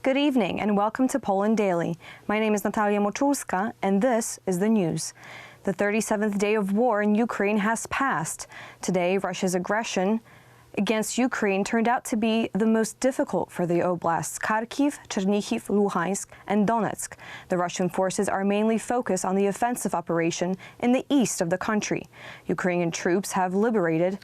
Good evening and welcome to Poland Daily. My name is Natalia Moczulska and this is the news. The 37th day of war in Ukraine has passed. Today, Russia's aggression against Ukraine turned out to be the most difficult for the oblasts Kharkiv, Chernihiv, Luhansk, and Donetsk. The Russian forces are mainly focused on the offensive operation in the east of the country. Ukrainian troops have liberated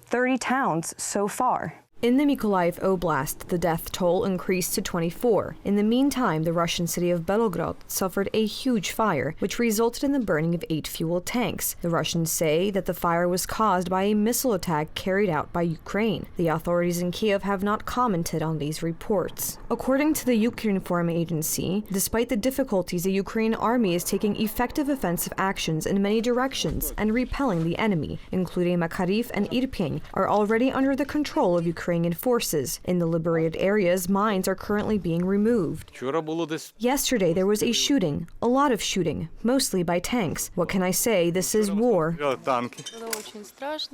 30 towns so far. In the Mykolaiv Oblast, the death toll increased to 24. In the meantime, the Russian city of Belgorod suffered a huge fire, which resulted in the burning of 8 fuel tanks. The Russians say that the fire was caused by a missile attack carried out by Ukraine. The authorities in Kiev have not commented on these reports. According to the Ukrinform agency, despite the difficulties, the Ukrainian army is taking effective offensive actions in many directions and repelling the enemy, including Makariv and Irpin, are already under the control of Ukrainian forces. In the liberated areas, mines are currently being removed. Yesterday there was a shooting, a lot of shooting, mostly by tanks. What can I say? This is war.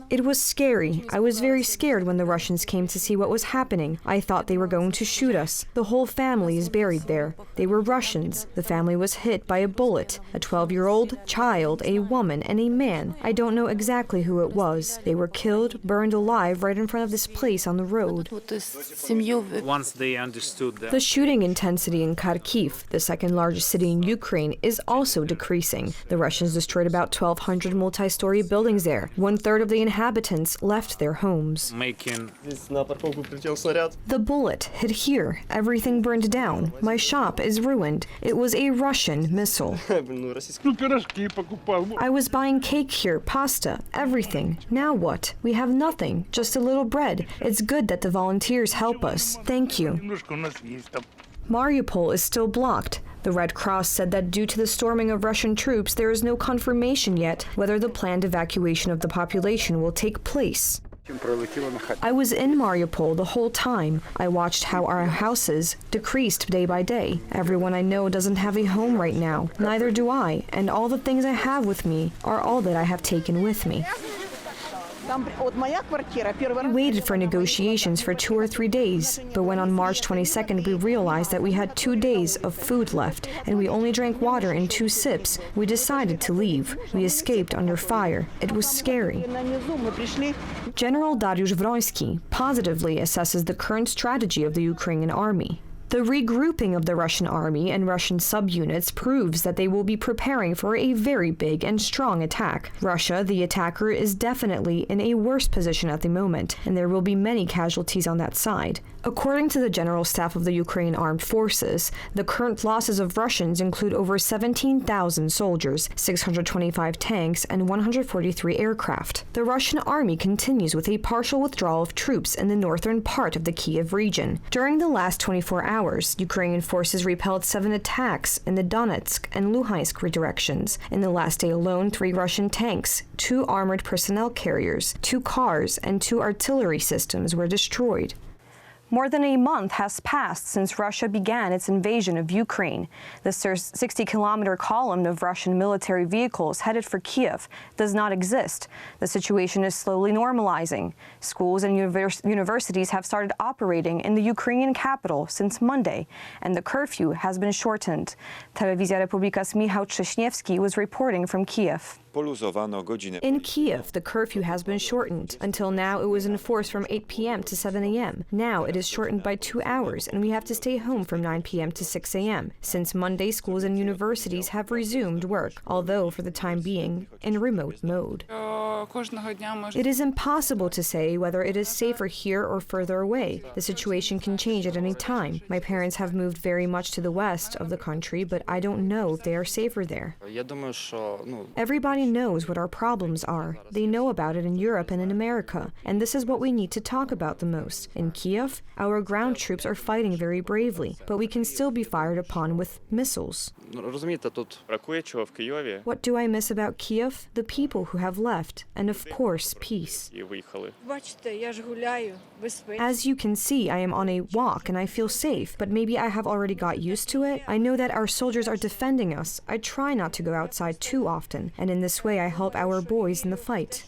It was scary. I was very scared when the Russians came to see what was happening. I thought they were going to shoot us. The whole family is buried there. They were Russians. The family was hit by a bullet. A 12-year-old child, a woman, and a man. I don't know exactly who it was. They were killed, burned alive right in front of this place on the road. Once they understood that. The shooting intensity in Kharkiv, the second largest city in Ukraine, is also decreasing. The Russians destroyed about 1,200 multi-story buildings there. 1/3 of the inhabitants left their homes. The bullet hit here. Everything burned down. My shop is ruined. It was a Russian missile. I was buying cake here, pasta, everything. Now what? We have nothing, just a little bread. It's good that the volunteers help us. Thank you. Mariupol is still blocked. The Red Cross said that due to the storming of Russian troops, there is no confirmation yet whether the planned evacuation of the population will take place. I was in Mariupol the whole time. I watched how our houses decreased day by day. Everyone I know doesn't have a home right now. Neither do I, and all the things I have with me are all that I have taken with me. We waited for negotiations for 2 or 3 days, but when on March 22nd we realized that we had 2 days of food left and we only drank water in 2 sips, we decided to leave. We escaped under fire. It was scary. General Dariusz Wroński positively assesses the current strategy of the Ukrainian army. The regrouping of the Russian army and Russian subunits proves that they will be preparing for a very big and strong attack. Russia, the attacker, is definitely in a worse position at the moment, and there will be many casualties on that side. According to the General Staff of the Ukrainian Armed Forces, the current losses of Russians include over 17,000 soldiers, 625 tanks, and 143 aircraft. The Russian army continues with a partial withdrawal of troops in the northern part of the Kyiv region. During the last 24 hours, Ukrainian forces repelled 7 attacks in the Donetsk and Luhansk redirections. In the last day alone, 3 Russian tanks, 2 armored personnel carriers, 2 cars, and 2 artillery systems were destroyed. More than a month has passed since Russia began its invasion of Ukraine. The 60-kilometer column of Russian military vehicles headed for Kiev does not exist. The situation is slowly normalizing. Schools and universities have started operating in the Ukrainian capital since Monday, and the curfew has been shortened. Telewizja Republika's Michał Trześniewski was reporting from Kiev. In Kiev, the curfew has been shortened. Until now, it was enforced from 8 p.m. to 7 a.m. Now it is shortened by 2 hours, and we have to stay home from 9 p.m. to 6 a.m. Since Monday, schools and universities have resumed work, although for the time being, in remote mode. It is impossible to say whether it is safer here or further away. The situation can change at any time. My parents have moved very much to the west of the country, but I don't know if they are safer there. Everybody knows what our problems are. They know about it in Europe and in America, and this is what we need to talk about the most. In Kiev, our ground troops are fighting very bravely, but we can still be fired upon with missiles. What do I miss about Kiev? The people who have left. and of course, peace. As you can see, I am on a walk and I feel safe, but maybe I have already got used to it. I know that our soldiers are defending us. I try not to go outside too often, and in this way I help our boys in the fight.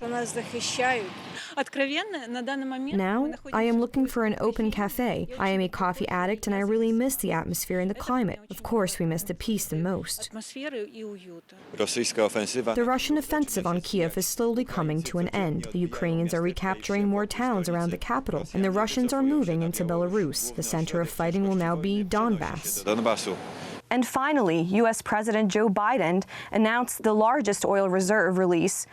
Now, I am looking for an open cafe. I am a coffee addict and I really miss the atmosphere and the climate. Of course, we miss the peace the most. The Russian offensive on Kiev is slowly coming to an end. The Ukrainians are recapturing more towns around the capital, and the Russians are moving into Belarus. The center of fighting will now be Donbass. And finally, U.S. President Joe Biden announced the largest oil reserve release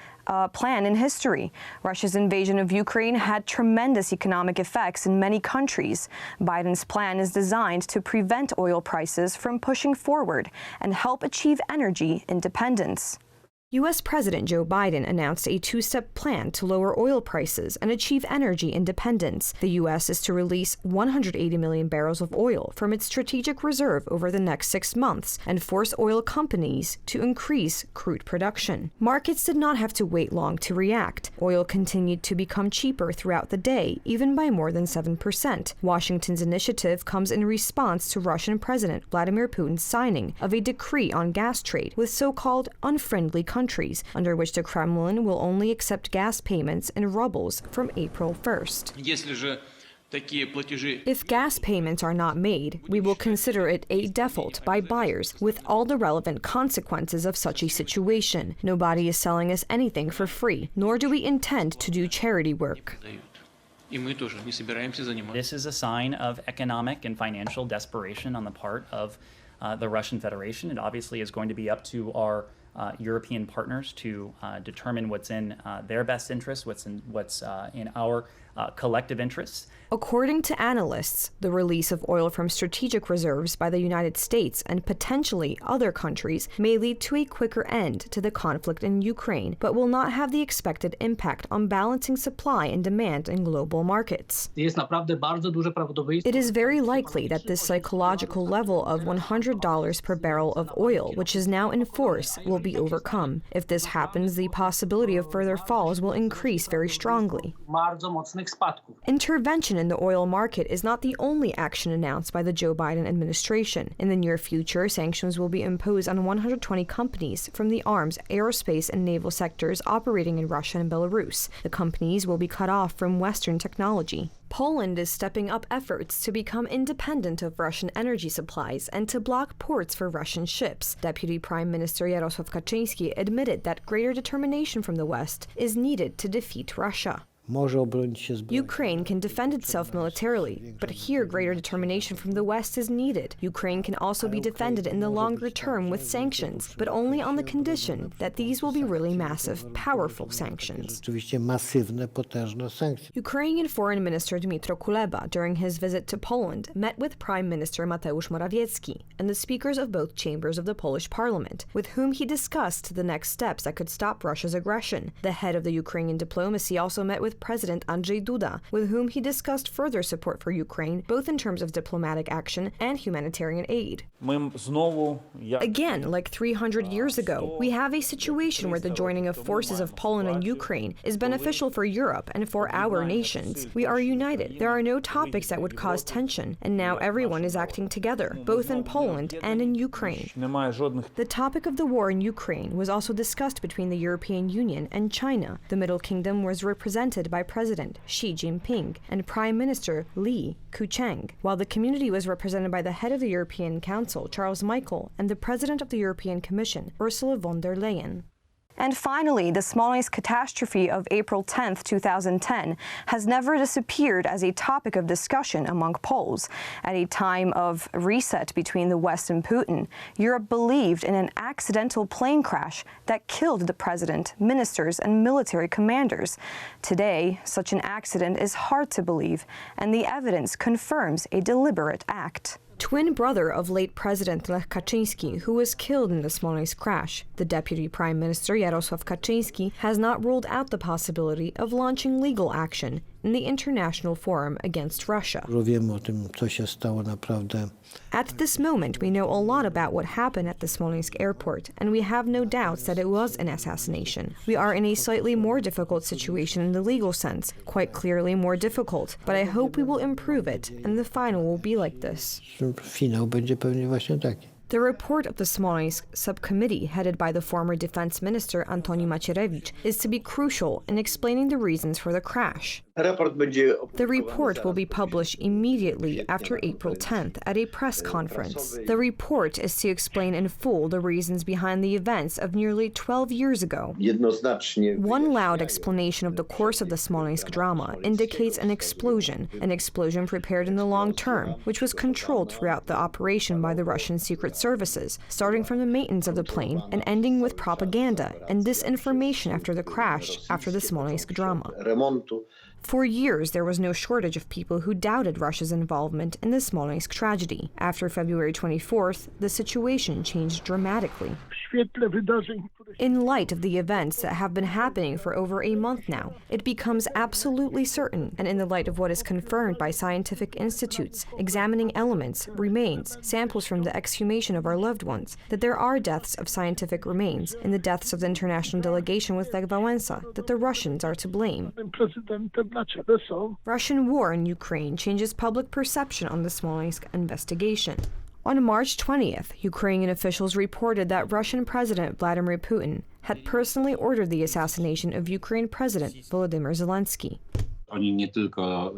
plan in history. Russia's invasion of Ukraine had tremendous economic effects in many countries. Biden's plan is designed to prevent oil prices from pushing forward and help achieve energy independence. U.S. President Joe Biden announced a two-step plan to lower oil prices and achieve energy independence. The U.S. is to release 180 million barrels of oil from its strategic reserve over the next 6 months and force oil companies to increase crude production. Markets did not have to wait long to react. Oil continued to become cheaper throughout the day, even by more than 7%. Washington's initiative comes in response to Russian President Vladimir Putin's signing of a decree on gas trade with so-called unfriendly countries, under which the Kremlin will only accept gas payments in rubles from April 1st. If gas payments are not made, we will consider it a default by buyers, with all the relevant consequences of such a situation. Nobody is selling us anything for free, nor do we intend to do charity work. This is a sign of economic and financial desperation on the part of the Russian Federation. It obviously is going to be up to our European partners to determine what's in their best interest, what's in our collective interests. According to analysts, the release of oil from strategic reserves by the United States and potentially other countries may lead to a quicker end to the conflict in Ukraine, but will not have the expected impact on balancing supply and demand in global markets. It is very likely that this psychological level of $100 per barrel of oil, which is now in force, will be overcome. If this happens, the possibility of further falls will increase very strongly. Intervention in the oil market is not the only action announced by the Joe Biden administration. In the near future, sanctions will be imposed on 120 companies from the arms, aerospace, and naval sectors operating in Russia and Belarus. The companies will be cut off from Western technology. Poland is stepping up efforts to become independent of Russian energy supplies and to block ports for Russian ships. Deputy Prime Minister Jarosław Kaczyński admitted that greater determination from the West is needed to defeat Russia. Ukraine can defend itself militarily, but here greater determination from the West is needed. Ukraine can also be defended in the longer term with sanctions, but only on the condition that these will be really massive, powerful sanctions. Ukrainian Foreign Minister Dmytro Kuleba, during his visit to Poland, met with Prime Minister Mateusz Morawiecki and the speakers of both chambers of the Polish parliament, with whom he discussed the next steps that could stop Russia's aggression. The head of the Ukrainian diplomacy also met with President Andrzej Duda, with whom he discussed further support for Ukraine, both in terms of diplomatic action and humanitarian aid. Again, like 300 years ago, we have a situation where the joining of forces of Poland and Ukraine is beneficial for Europe and for our nations. We are united. There are no topics that would cause tension, and now everyone is acting together, both in Poland and in Ukraine. The topic of the war in Ukraine was also discussed between the European Union and China. The Middle Kingdom was represented by President Xi Jinping and Prime Minister Li Keqiang, while the community was represented by the head of the European Council, Charles Michel, and the President of the European Commission, Ursula von der Leyen. And finally, the Smolensk catastrophe of April 10, 2010, has never disappeared as a topic of discussion among Poles. At a time of reset between the West and Putin, Europe believed in an accidental plane crash that killed the president, ministers, and military commanders. Today, such an accident is hard to believe, and the evidence confirms a deliberate act. Twin brother of late President Lech Kaczyński, who was killed in the Smolensk crash. The Deputy Prime Minister Jarosław Kaczyński has not ruled out the possibility of launching legal action in the International Forum Against Russia. At this moment, we know a lot about what happened at the Smolensk airport, and we have no doubts that it was an assassination. We are in a slightly more difficult situation in the legal sense, quite clearly more difficult, but I hope we will improve it, and the final will be like this. The report of the Smolensk subcommittee, headed by the former defense minister Antoni Macierewicz, is to be crucial in explaining the reasons for the crash. The report will be published immediately after April 10th at a press conference. The report is to explain in full the reasons behind the events of nearly 12 years ago. One loud explanation of the course of the Smolensk drama indicates an explosion prepared in the long term, which was controlled throughout the operation by the Russian secret services, starting from the maintenance of the plane and ending with propaganda and disinformation after the crash, after the Smolensk drama. For years, there was no shortage of people who doubted Russia's involvement in the Smolensk tragedy. After February 24th, the situation changed dramatically. In light of the events that have been happening for over a month now, it becomes absolutely certain, and in the light of what is confirmed by scientific institutes, examining elements, remains, samples from the exhumation of our loved ones, that there are deaths of scientific remains in the deaths of the international delegation with Lech Wałęsa, that the Russians are to blame. Russian war in Ukraine changes public perception on the Smolensk investigation. On March 20th, Ukrainian officials reported that Russian President Vladimir Putin had personally ordered the assassination of Ukraine President Volodymyr Zelensky.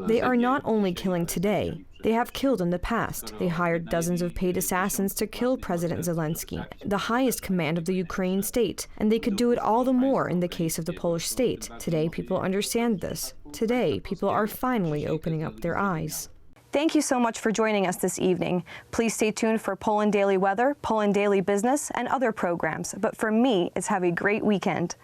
They are not only killing today, they have killed in the past. They hired dozens of paid assassins to kill President Zelensky, the highest command of the Ukrainian state, and they could do it all the more in the case of the Polish state. Today, people understand this. Today, people are finally opening up their eyes. Thank you so much for joining us this evening. Please stay tuned for Poland Daily Weather, Poland Daily Business, and other programs. But for me, it's have a great weekend.